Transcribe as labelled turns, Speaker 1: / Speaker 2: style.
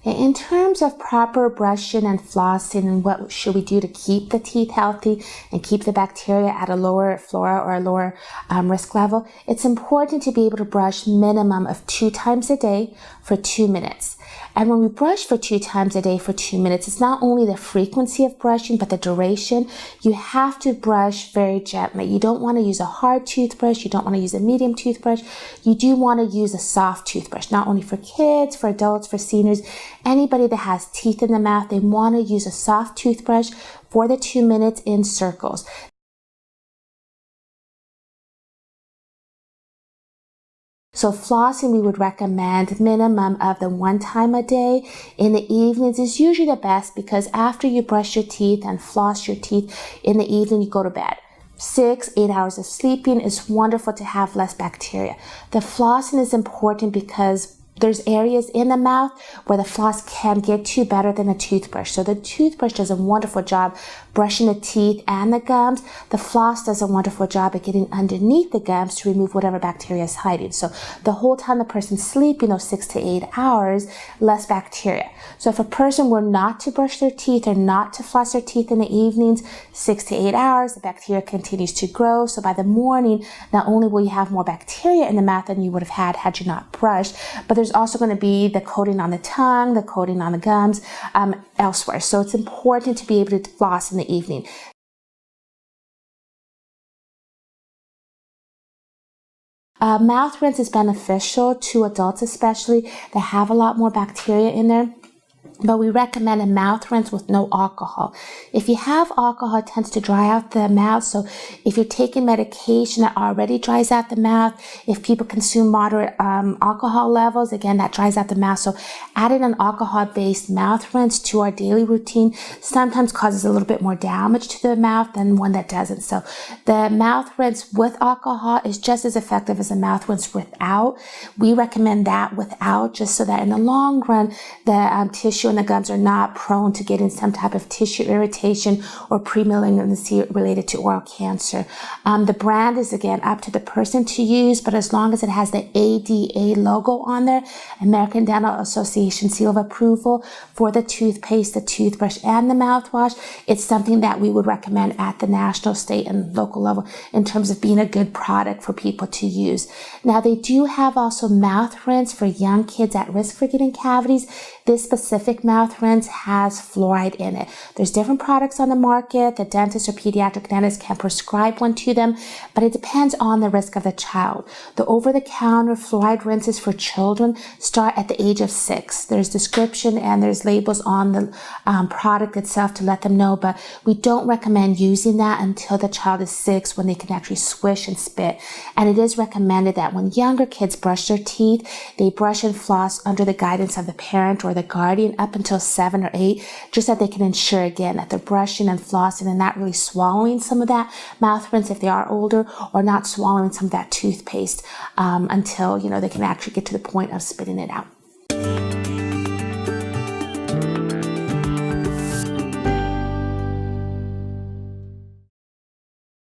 Speaker 1: In terms of proper brushing and flossing and what should we do to keep the teeth healthy and keep the bacteria at a lower flora or a lower risk level, it's important to be able to brush minimum of 2 times a day for 2 minutes. And when we brush for 2 times a day for 2 minutes, it's not only the frequency of brushing, but the duration. You have to brush very gently. You don't want to use a hard toothbrush. You don't want to use a medium toothbrush. You do want to use a soft toothbrush, not only for kids, for adults, for seniors, anybody that has teeth in the mouth. They want to use a soft toothbrush for the 2 minutes in circles. So flossing, we would recommend minimum of the 1 time a day. In the evenings is usually the best because after you brush your teeth and floss your teeth in the evening, you go to bed. 6-8 hours of sleeping is wonderful to have less bacteria. The flossing is important because there's areas in the mouth where the floss can get to better than a toothbrush. So the toothbrush does a wonderful job brushing the teeth and the gums. The floss does a wonderful job at getting underneath the gums to remove whatever bacteria is hiding. So the whole time the person's sleeping, those 6 to 8 hours, less bacteria. So if a person were not to brush their teeth or not to floss their teeth in the evenings, 6 to 8 hours, the bacteria continues to grow. So by the morning, not only will you have more bacteria in the mouth than you would have had you not brushed, but there's also going to be the coating on the tongue, the coating on the gums, elsewhere. So it's important to be able to floss in the evening. Mouth rinse is beneficial to adults especially that have a lot more bacteria in there. But we recommend a mouth rinse with no alcohol. If you have alcohol, it tends to dry out the mouth. So if you're taking medication that already dries out the mouth, if people consume moderate alcohol levels, again, that dries out the mouth. So adding an alcohol-based mouth rinse to our daily routine sometimes causes a little bit more damage to the mouth than one that doesn't. So the mouth rinse with alcohol is just as effective as a mouth rinse without. We recommend that without, just so that in the long run, the tissue and the gums are not prone to getting some type of tissue irritation or pre-malignancy related to oral cancer. The brand is, again, up to the person to use, but as long as it has the ADA logo on there, American Dental Association seal of approval for the toothpaste, the toothbrush, and the mouthwash, it's something that we would recommend at the national, state, and local level in terms of being a good product for people to use. Now, they do have also mouth rinse for young kids at risk for getting cavities. This specific mouth rinse has fluoride in it. There's different products on the market. The dentist or pediatric dentist can prescribe one to them, but it depends on the risk of the child. The over-the-counter fluoride rinses for children start at the age of 6. There's description and there's labels on the product itself to let them know, but we don't recommend using that until the child is 6 when they can actually swish and spit. And it is recommended that when younger kids brush their teeth, they brush and floss under the guidance of the parent or the guardian up until 7 or 8, just that they can ensure, again, that they're brushing and flossing and not really swallowing some of that mouth rinse if they are older, or not swallowing some of that toothpaste until, they can actually get to the point of spitting it out.